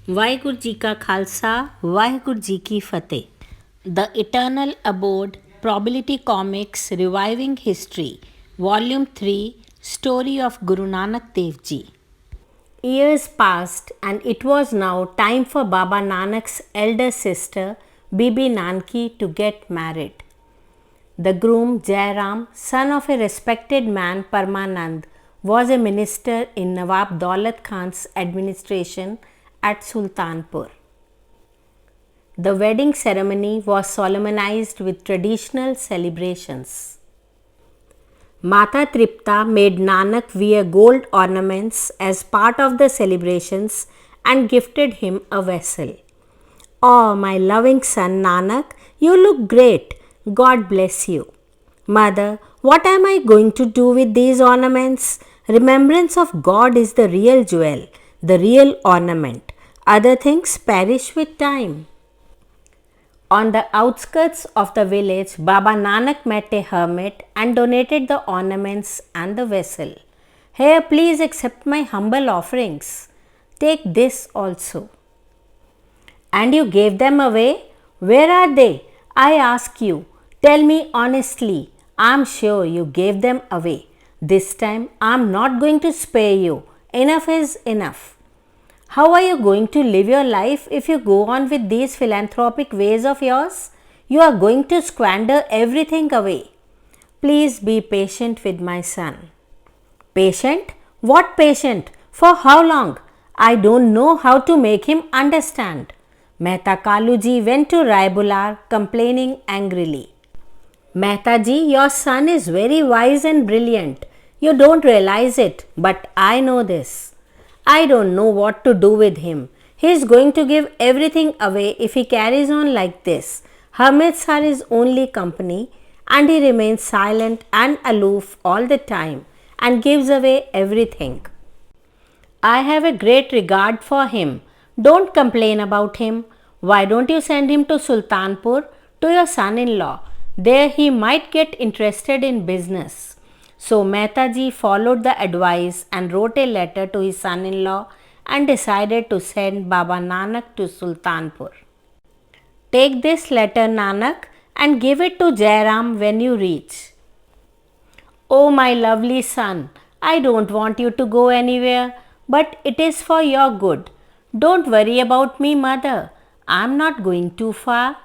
वाहिगुरु जी का खालसा वाहिगुरु जी की फतेह the eternal abode Probability Comics Reviving History Volume 3 Story of Guru Nanak Dev Ji. Years passed and it was now time for Baba Nanak's elder sister Bibi Nanki to get married. The groom Jairam, son of a respected man Parmanand, was a minister in Nawab Daulat Khan's administration at Sultanpur. The wedding ceremony was solemnized with traditional celebrations. Mata Tripta made Nanak wear gold ornaments as part of the celebrations and gifted him a vessel. Oh, my loving son Nanak, you look great. God bless you. Mother, what am I going to do with these ornaments? Remembrance of God is the real jewel, the real ornament. Other things perish with time. On the outskirts of the village, Baba Nanak met a hermit and donated the ornaments and the vessel. Here, please accept my humble offerings. Take this also. And you gave them away? Where are they? I ask you. Tell me honestly. I am sure you gave them away. This time I am not going to spare you. Enough is enough. How are you going to live your life if you go on with these philanthropic ways of yours? You are going to squander everything away. Please be patient with my son. Patient? What patient? For how long? I don't know how to make him understand. Mehta Kaluji went to Raibular complaining angrily. Mehta ji, your son is very wise and brilliant. You don't realize it, but I know this. I don't know what to do with him. He is going to give everything away if he carries on like this. Hermits are his only company, and he remains silent and aloof all the time and gives away everything. I have a great regard for him. Don't complain about him. Why don't you send him to Sultanpur to your son in law? There he might get interested in business. So Mehtaji followed the advice and wrote a letter to his son in law and decided to send Baba Nanak to Sultanpur. Take this letter, Nanak, and give it to Jairam when you reach. Oh, my lovely son, I don't want you to go anywhere, but it is for your good. Don't worry about me, mother. I am not going too far.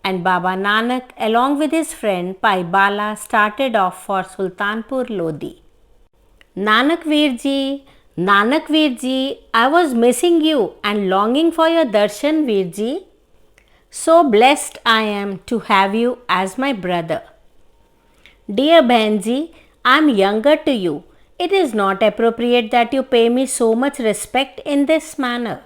And Baba Nanak, along with his friend Pai Bala, started off for Sultanpur Lodi. Nanak Virji, I was missing you and longing for your darshan, Virji. So blessed I am to have you as my brother. Dear Bhenji, I am younger to you. It is not appropriate that you pay me so much respect in this manner.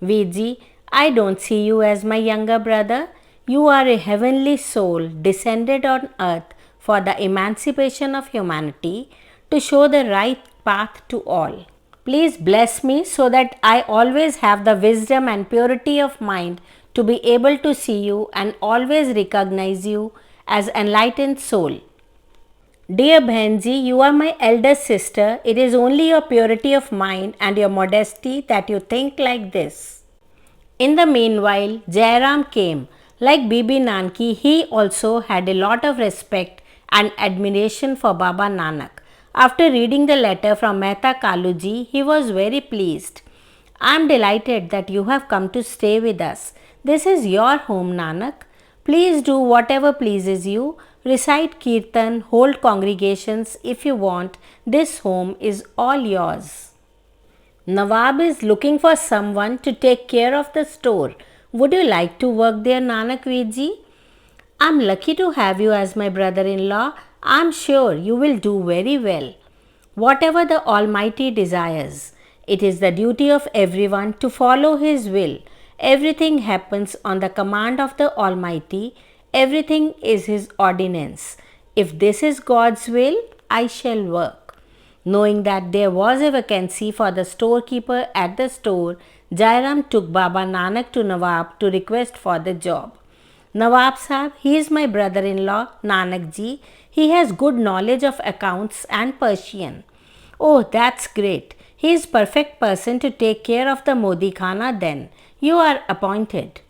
Virji, I don't see you as my younger brother. You are a heavenly soul descended on earth for the emancipation of humanity to show the right path to all. Please bless me so that I always have the wisdom and purity of mind to be able to see you and always recognize you as enlightened soul. Dear Bhenji, you are my elder sister. It is only your purity of mind and your modesty that you think like this. In the meanwhile, Jairam came. Like Bibi Nanki, he also had a lot of respect and admiration for Baba Nanak. After reading the letter from Mehta Kaluji, he was very pleased. I am delighted that you have come to stay with us. This is your home, Nanak. Please do whatever pleases you. Recite kirtan, hold congregations if you want. This home is all yours. Nawab is looking for someone to take care of the store. Would you like to work there, Nanak Virji? I am lucky to have you as my brother-in-law. I am sure you will do very well. Whatever the Almighty desires, it is the duty of everyone to follow His will. Everything happens on the command of the Almighty. Everything is His ordinance. If this is God's will, I shall work. Knowing that there was a vacancy for the storekeeper at the store, Jairam took Baba Nanak to Nawab to request for the job. Nawab Sahib, he is my brother-in-law, Nanak ji. He has good knowledge of accounts and Persian. Oh, that's great. He is perfect person to take care of the Modi Khana then. You are appointed.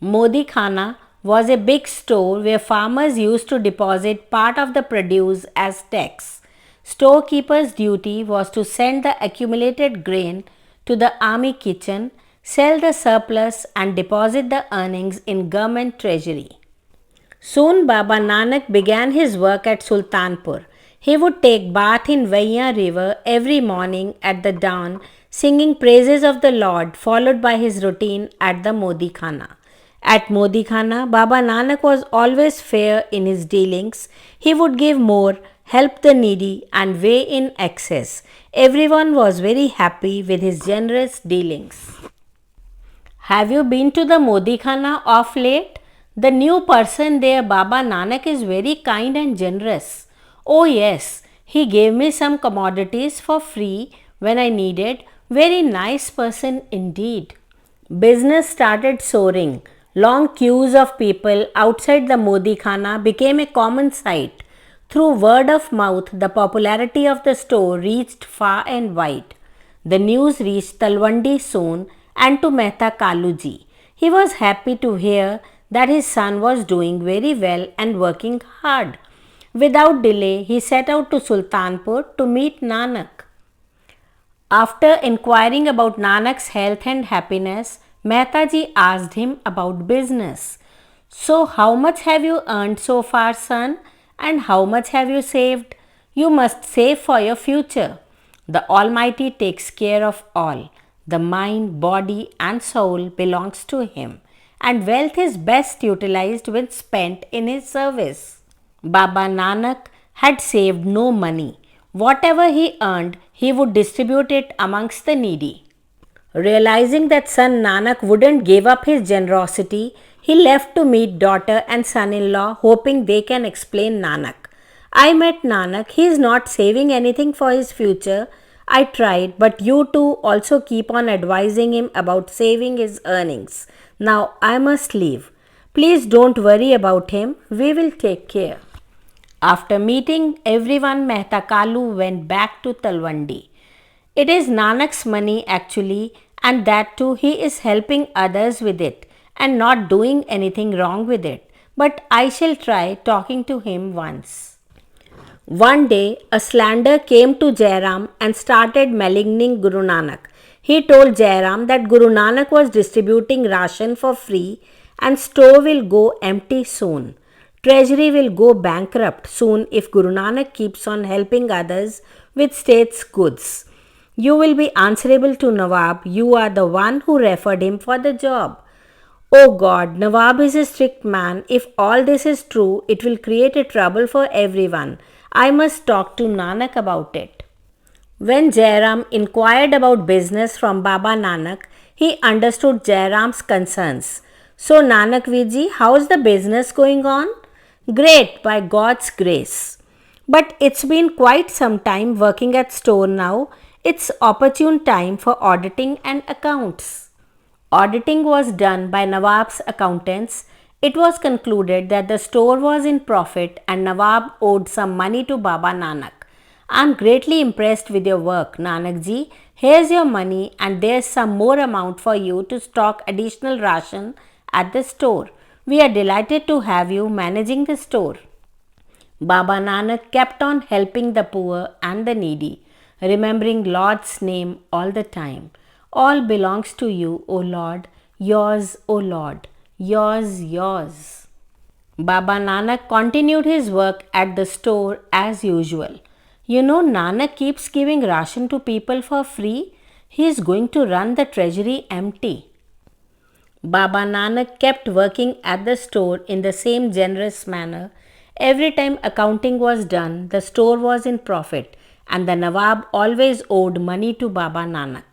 Modi Khana was a big store where farmers used to deposit part of the produce as tax. Storekeeper's duty was to send the accumulated grain to the army kitchen, sell the surplus and deposit the earnings in government treasury. Soon Baba Nanak began his work at Sultanpur. He would take bath in Vaiya river every morning at the dawn, singing praises of the Lord, followed by his routine at the Modi Khana. At Modi Khana, Baba Nanak was always fair in his dealings. He would give more, help the needy, and weigh in excess. Everyone was very happy with his generous dealings. Have you been to the Modi Khana of late? The new person there, Baba Nanak, is very kind and generous. Oh yes, he gave me some commodities for free when I needed. Very nice person indeed. Business started soaring. Long queues of people outside the Modi Khana became a common sight. Through word of mouth, the popularity of the store reached far and wide. The news reached Talwandi soon and to Mehta Kaluji. He was happy to hear that his son was doing very well and working hard. Without delay, he set out to Sultanpur to meet Nanak. After inquiring about Nanak's health and happiness, Mehtaji asked him about business. So, how much have you earned so far, son? And how much have you saved? You must save for your future. The Almighty takes care of all. The mind, body, and soul belongs to Him, and wealth is best utilized when spent in His service. Baba Nanak had saved no money. Whatever he earned, he would distribute it amongst the needy. Realizing that son Nanak wouldn't give up his generosity, he left to meet daughter and son-in-law, hoping they can explain Nanak. I met Nanak. He is not saving anything for his future. I tried, but you two also keep on advising him about saving his earnings. Now I must leave. Please don't worry about him. We will take care. After meeting everyone, Mehta Kalu went back to Talwandi. It is Nanak's money actually, and that too he is helping others with it and not doing anything wrong with it. But I shall try talking to him once. One day, a slander came to Jairam and started maligning Guru Nanak. He told Jairam that Guru Nanak was distributing ration for free and store will go empty soon. Treasury will go bankrupt soon if Guru Nanak keeps on helping others with state's goods. You will be answerable to Nawab. You are the one who referred him for the job. Oh God, Nawab is a strict man. If all this is true, it will create a trouble for everyone. I must talk to Nanak about it. When Jairam inquired about business from Baba Nanak, he understood Jairam's concerns. So Nanak Viji, how's the business going on? Great, by God's grace. But it's been quite some time working at store now. It's opportune time for auditing and accounts. Auditing was done by Nawab's accountants. It was concluded that the store was in profit and Nawab owed some money to Baba Nanak. I am greatly impressed with your work, Nanakji. Here's your money and there's some more amount for you to stock additional ration at the store. We are delighted to have you managing the store. Baba Nanak kept on helping the poor and the needy, remembering Lord's name all the time. All belongs to you, O Lord. Yours, O Lord. Yours, yours. Baba Nanak continued his work at the store as usual. You know, Nanak keeps giving ration to people for free. He is going to run the treasury empty. Baba Nanak kept working at the store in the same generous manner. Every time accounting was done, the store was in profit and the Nawab always owed money to Baba Nanak.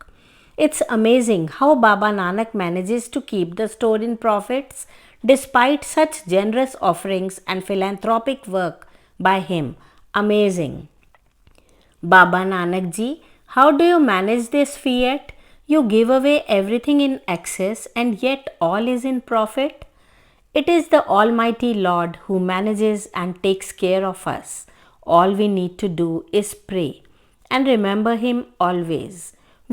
It's amazing how Baba Nanak manages to keep the store in profits despite such generous offerings and philanthropic work by him. Amazing. Baba Nanak ji, how do you manage this fiat? You give away everything in excess and yet all is in profit? It is the Almighty Lord who manages and takes care of us. All we need to do is pray. and remember him always.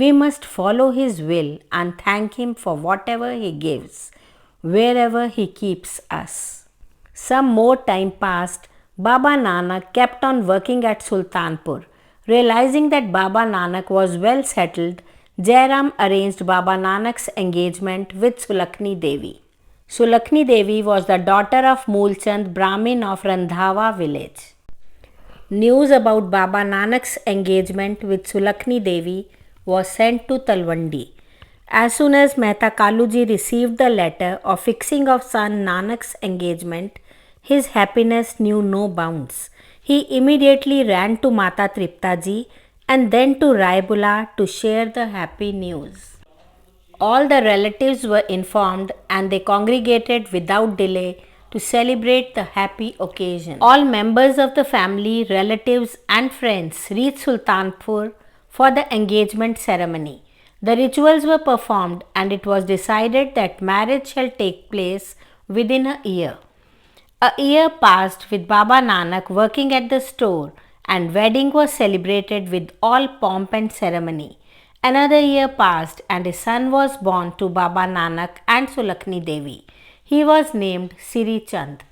We must follow his will and thank him for whatever he gives, wherever he keeps us. Some more time passed. Baba Nanak kept on working at Sultanpur. Realizing that Baba Nanak was well settled, Jairam arranged Baba Nanak's engagement with Sulakshmi Devi. Sulakshmi Devi was the daughter of Moolchand Brahmin of Randhawa village. News about Baba Nanak's engagement with Sulakshmi Devi was sent to Talwandi. As soon as Mehta Kaluji received the letter of fixing of son Nanak's engagement, his happiness knew no bounds. He immediately ran to Mata Tripta Ji and then to Raibula to share the happy news. All the relatives were informed and they congregated without delay to celebrate the happy occasion. All members of the family, relatives, and friends reached Sultanpur for the engagement ceremony. The rituals were performed and it was decided that marriage shall take place within a year. A year passed with Baba Nanak working at the store and wedding was celebrated with all pomp and ceremony. Another year passed and a son was born to Baba Nanak and Sulakshmi Devi. He was named Siri Chand.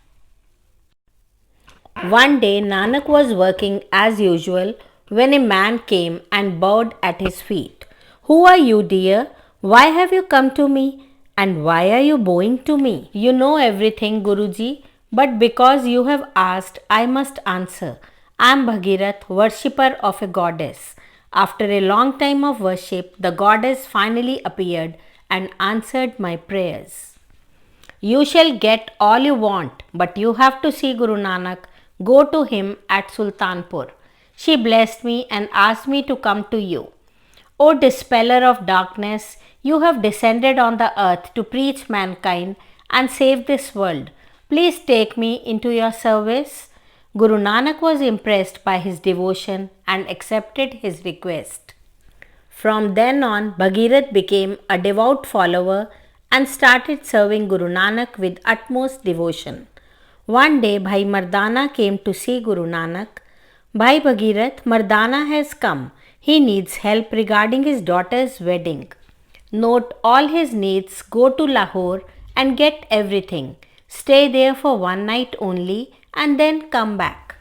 One day Nanak was working as usual when a man came and bowed at his feet. "Who are you, dear? Why have you come to me? And why are you bowing to me?" "You know everything, Guruji, but because you have asked, I must answer. I am Bhagirath, worshipper of a goddess. After a long time of worship, the goddess finally appeared and answered my prayers. You shall get all you want, but you have to see Guru Nanak. Go to him at Sultanpur. She blessed me and asked me to come to you. O dispeller of darkness, you have descended on the earth to preach mankind and save this world. Please take me into your service." Guru Nanak was impressed by his devotion and accepted his request. From then on, Bhagirath became a devout follower and started serving Guru Nanak with utmost devotion. One day, Bhai Mardana came to see Guru Nanak. "Bhai Bhagirath, Mardana has come. He needs help regarding his daughter's wedding. Note all his needs, go to Lahore and get everything. Stay there for one night only and then come back."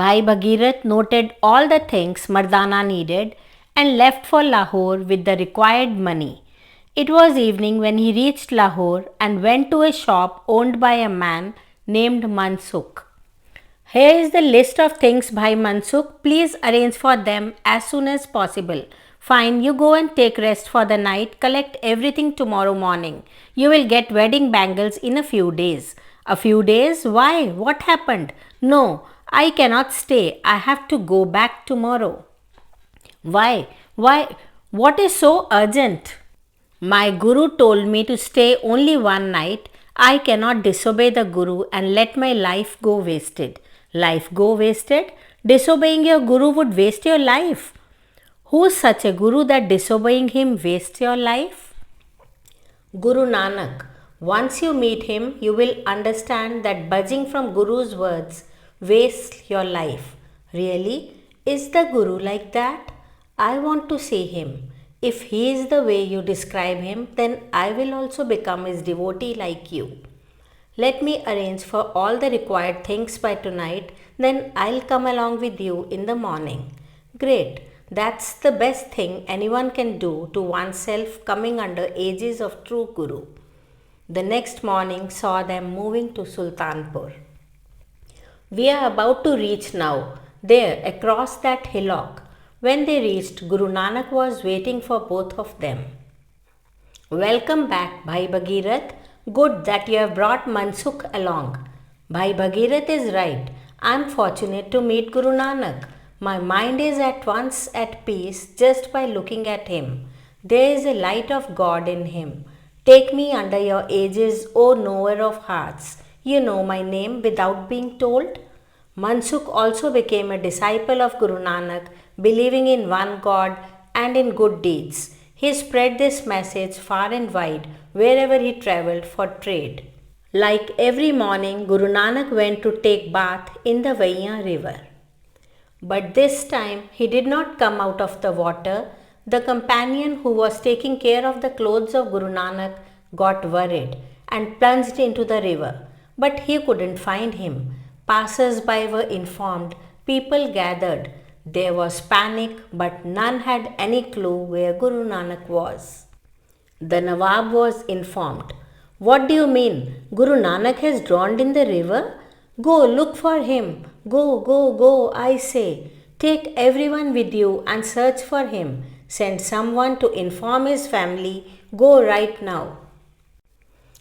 Bhai Bhagirath noted all the things Mardana needed and left for Lahore with the required money. It was evening when he reached Lahore and went to a shop owned by a man named Mansukh. "Here is the list of things, Bhai Mansukh. Please arrange for them as soon as possible." "Fine, you go and take rest for the night. Collect everything tomorrow morning. You will get wedding bangles in a few days." "A few days? Why? What happened?" "No, I cannot stay. I have to go back tomorrow." "Why? What is so urgent?" "My Guru told me to stay only one night. I cannot disobey the Guru and let my life go wasted." "Life go wasted? Disobeying your Guru would waste your life." "Who's such a Guru that disobeying him wastes your life?" "Guru Nanak. Once you meet him, you will understand that budging from Guru's words wastes your life." "Really? Is the Guru like that? I want to see him. If he is the way you describe him, then I will also become his devotee like you. Let me arrange for all the required things by tonight, then I'll come along with you in the morning." "Great. That's the best thing anyone can do to oneself coming under aegis of true Guru." The next morning saw them moving to Sultanpur. "We are about to reach now, there across that hillock." When they reached, Guru Nanak was waiting for both of them. "Welcome back, Bhai Bhagirath. Good that you have brought Mansukh along." "Bhai Bhagirath is right. I am fortunate to meet Guru Nanak. My mind is at once at peace just by looking at him. There is a light of God in him. Take me under your aegis, O knower of hearts. You know my name without being told." Mansukh also became a disciple of Guru Nanak, believing in one God and in good deeds. He spread this message far and wide wherever he travelled for trade. Like every morning, Guru Nanak went to take bath in the Vaiya river. But this time he did not come out of the water. The companion who was taking care of the clothes of Guru Nanak got worried and plunged into the river. But he couldn't find him. Passers by were informed, people gathered. There was panic, but none had any clue where Guru Nanak was. The Nawab was informed. What do you mean? Guru Nanak has drowned in the river? Go look for him. Go, go, go, I say. Take everyone with you and search for him. Send someone to inform his family. Go right now.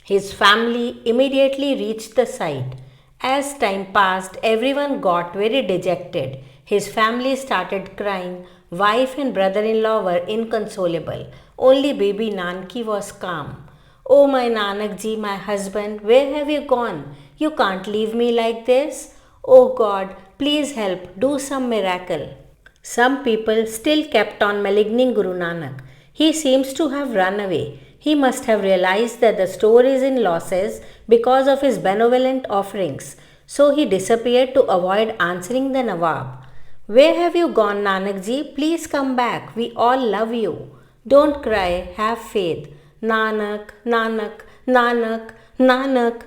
His family immediately reached the site. As time passed, everyone got very dejected. His family started crying. Wife and brother in law were inconsolable. Only baby Nanki was calm. Oh, my Nanak ji, my husband, where have you gone? You can't leave me like this. Oh God, please help, do some miracle. Some people still kept on maligning Guru Nanak. He seems to have run away. He must have realized that the store is in losses because of his benevolent offerings. So he disappeared to avoid answering the Nawab. Where have you gone, Nanak ji? Please come back. We all love you. Don't cry, have faith. Nanak, Nanak, Nanak, Nanak.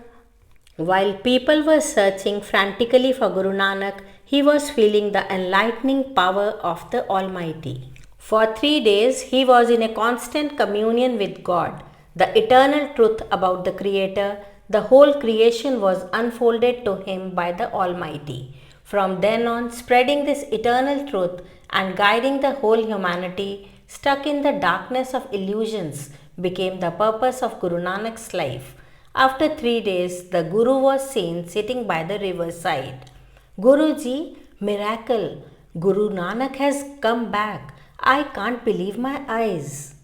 While people were searching frantically for Guru Nanak, he was feeling the enlightening power of the Almighty. For 3 days, he was in a constant communion with God, the eternal truth about the Creator. The whole creation was unfolded to him by the Almighty. From then on, spreading this eternal truth and guiding the whole humanity stuck in the darkness of illusions became the purpose of Guru Nanak's life. After 3 days, the Guru was seen sitting by the riverside. Guruji, miracle! Guru Nanak has come back. I can't believe my eyes.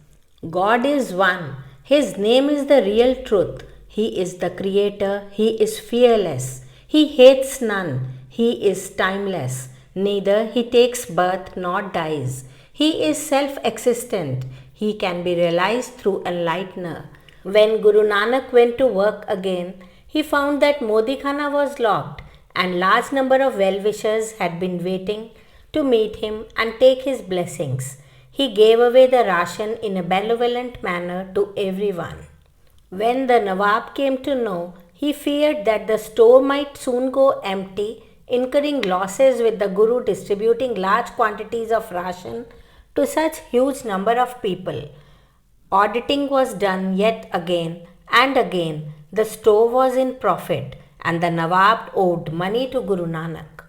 God is one. His name is the real truth. He is the Creator. He is fearless. He hates none. He is timeless. Neither he takes birth nor dies. He is self-existent. He can be realized through enlightener. When Guru Nanak went to work again, he found that Modi Khana was locked and large number of well-wishers had been waiting to meet him and take his blessings. He gave away the ration in a benevolent manner to everyone. When the Nawab came to know, he feared that the store might soon go empty, incurring losses with the Guru distributing large quantities of ration to such huge number of people. Auditing was done yet again and again. The store was in profit and the Nawab owed money to Guru Nanak.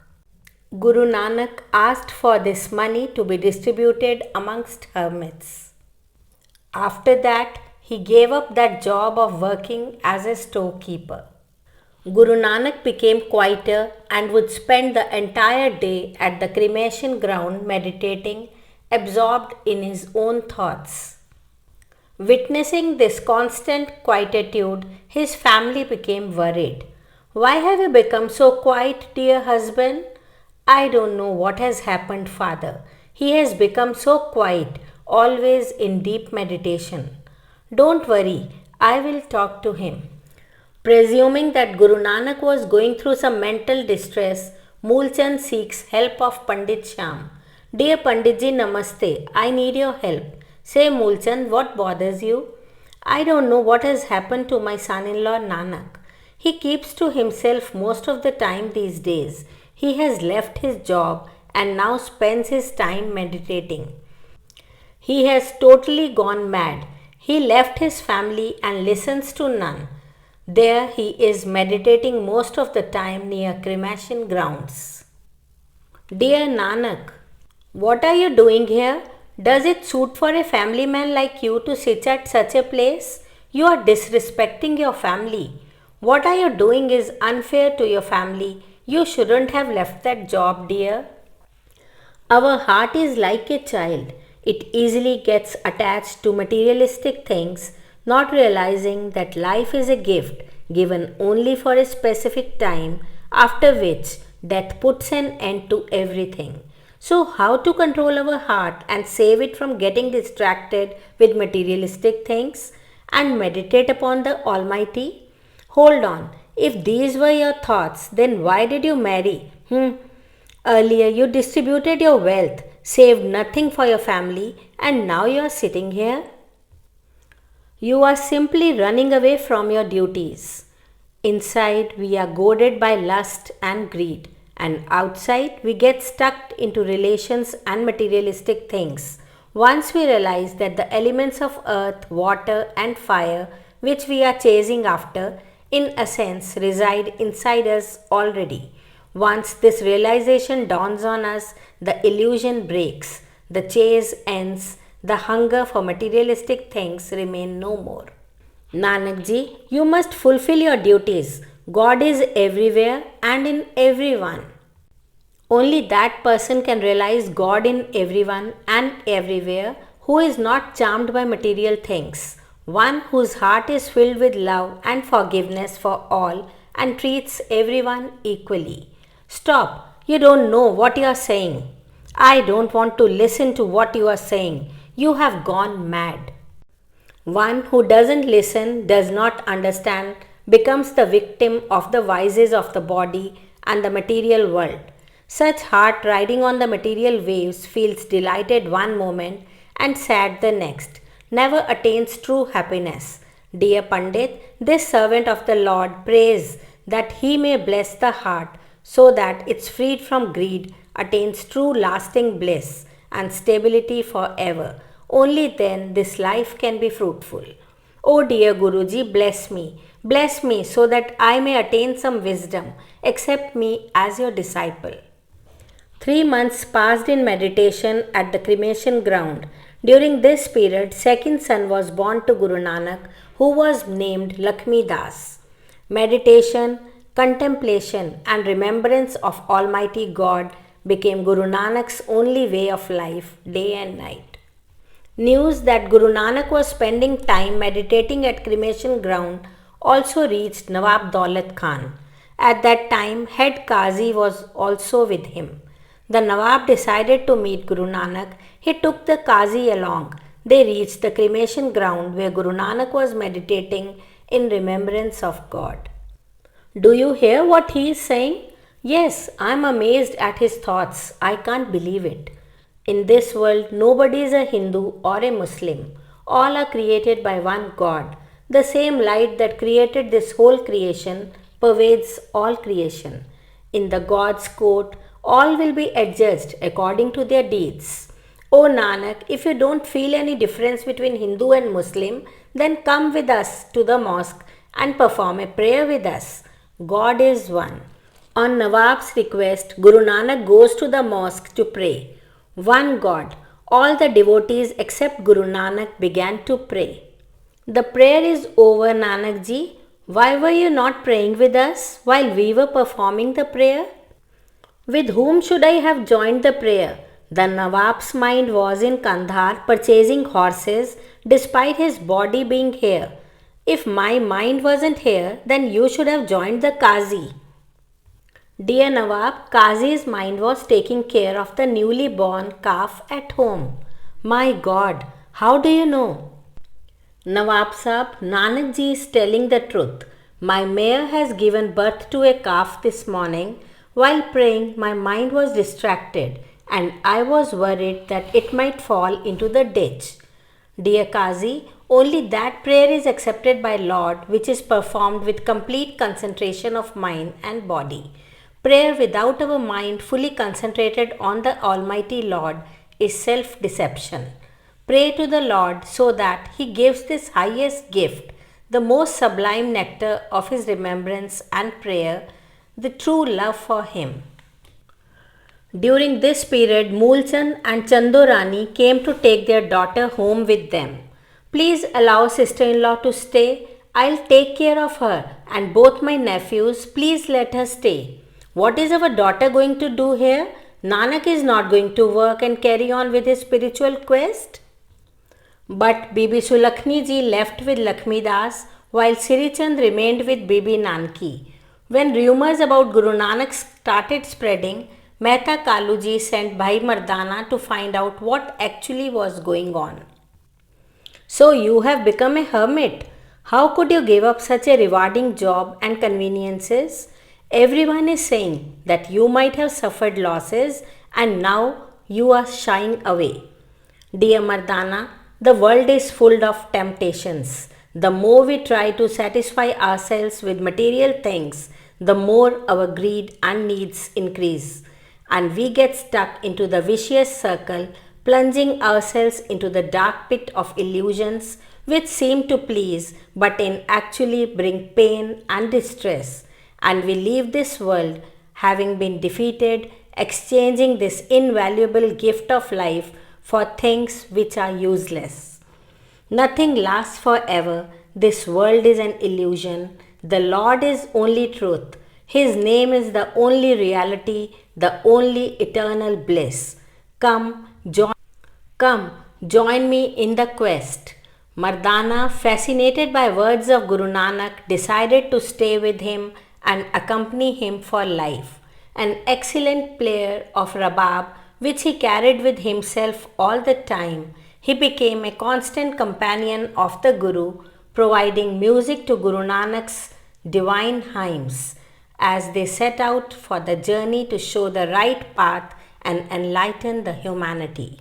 Guru Nanak asked for this money to be distributed amongst hermits. After that, he gave up that job of working as a storekeeper. Guru Nanak became quieter and would spend the entire day at the cremation ground meditating, absorbed in his own thoughts. Witnessing this constant quietude, his family became worried. Why have you become so quiet, dear husband? I don't know what has happened, father. He has become so quiet, always in deep meditation. Don't worry, I will talk to him. Presuming that Guru Nanak was going through some mental distress, Moolchand seeks help of Pandit Shyam. Dear Panditji, Namaste. I need your help. Say, Moolchand, what bothers you? I don't know what has happened to my son-in-law Nanak. He keeps to himself most of the time these days. He has left his job and now spends his time meditating. He has totally gone mad. He left his family and listens to none. There he is meditating most of the time near cremation grounds. Dear Nanak, what are you doing here? Does it suit for a family man like you to sit at such a place? You are disrespecting your family. What are you doing is unfair to your family. You shouldn't have left that job, dear. Our heart is like a child. It easily gets attached to materialistic things, not realizing that life is a gift given only for a specific time, after which death puts an end to everything. So, how to control our heart and save it from getting distracted with materialistic things and meditate upon the Almighty? Hold on. If these were your thoughts, then why did you marry? Earlier, you distributed your wealth, saved nothing for your family, and now you are sitting here. You are simply running away from your duties. Inside, we are goaded by lust and greed, and outside, we get stuck into relations and materialistic things. Once we realize that the elements of earth, water, and fire, which we are chasing after, in a sense, reside inside us already. Once this realization dawns on us, the illusion breaks, the chase ends, the hunger for materialistic things remain no more. Nanak ji, you must fulfill your duties. God is everywhere and in everyone. Only that person can realize God in everyone and everywhere who is not charmed by material things. One whose heart is filled with love and forgiveness for all and treats everyone equally. Stop, you don't know what you are saying. I don't want to listen to what you are saying. You have gone mad. One who doesn't listen, does not understand, becomes the victim of the vices of the body and the material world. Such heart riding on the material waves feels delighted one moment and sad the next, never attains true happiness. Dear Pandit, this servant of the Lord prays that he may bless the heart so that it's freed from greed, attains true lasting bliss and stability forever. Only then this life can be fruitful. O dear Guruji, bless me so that I may attain some wisdom. Accept me as your disciple. 3 months passed in meditation at the cremation ground. During this period, second son was born to Guru Nanak, who was named Lakshmi Das. Meditation, contemplation, and remembrance of Almighty God became Guru Nanak's only way of life, day and night. News that Guru Nanak was spending time meditating at cremation ground also reached Nawab Daulat Khan. At that time, head Qazi was also with him. The Nawab decided to meet Guru Nanak. He took the Qazi along. They reached the cremation ground where Guru Nanak was meditating in remembrance of God. Do you hear what he is saying? Yes, I am amazed at his thoughts. I can't believe it. In this world, nobody is a Hindu or a Muslim. All are created by one God. The same light that created this whole creation pervades all creation. In the God's court, all will be adjudged according to their deeds. O Nanak, if you don't feel any difference between Hindu and Muslim, then come with us to the mosque and perform a prayer with us. God is one. On Nawab's request, Guru Nanak goes to the mosque to pray. One God. All the devotees except Guru Nanak began to pray. The prayer is over, Nanak ji. Why were you not praying with us while we were performing the prayer? With whom should I have joined the prayer? The Nawab's mind was in Kandhar purchasing horses despite his body being here. If my mind wasn't here, then you should have joined the Qazi. Dear Nawab, Qazi's mind was taking care of the newly born calf at home. My God, how do you know? Nawab Sahab, Nanak ji is telling the truth. My mare has given birth to a calf this morning. While praying, my mind was distracted and I was worried that it might fall into the ditch. Dear Qazi, only that prayer is accepted by Lord which is performed with complete concentration of mind and body. Prayer without our mind fully concentrated on the Almighty Lord is self-deception. Pray to the Lord so that He gives this highest gift, the most sublime nectar of His remembrance and prayer, the true love for Him. During this period, Moolchand and Chandorani came to take their daughter home with them. Please allow sister-in-law to stay. I'll take care of her and both my nephews. Please let her stay. What is our daughter going to do here? Nanak is not going to work and carry on with his spiritual quest. But Bibi Sulakhni ji left with Lakshmi Das while Sri Chand remained with Bibi Nanki. When rumors about Guru Nanak started spreading, Mehta Kaluji sent Bhai Mardana to find out what actually was going on. So you have become a hermit. How could you give up such a rewarding job and conveniences? Everyone is saying that you might have suffered losses and now you are shying away. Dear Mardana, the world is full of temptations. The more we try to satisfy ourselves with material things, the more our greed and needs increase, and we get stuck into the vicious circle, plunging ourselves into the dark pit of illusions which seem to please but in actually bring pain and distress. And we leave this world having been defeated, exchanging this invaluable gift of life for things which are useless. Nothing lasts forever. This world is an illusion. The Lord is only truth. His name is the only reality, the only eternal bliss. Come, join me in the quest. Mardana, fascinated by words of Guru Nanak, decided to stay with him and accompany him for life. An excellent player of rabab, which he carried with himself all the time, he became a constant companion of the Guru, providing music to Guru Nanak's divine hymns as they set out for the journey to show the right path and enlighten the humanity.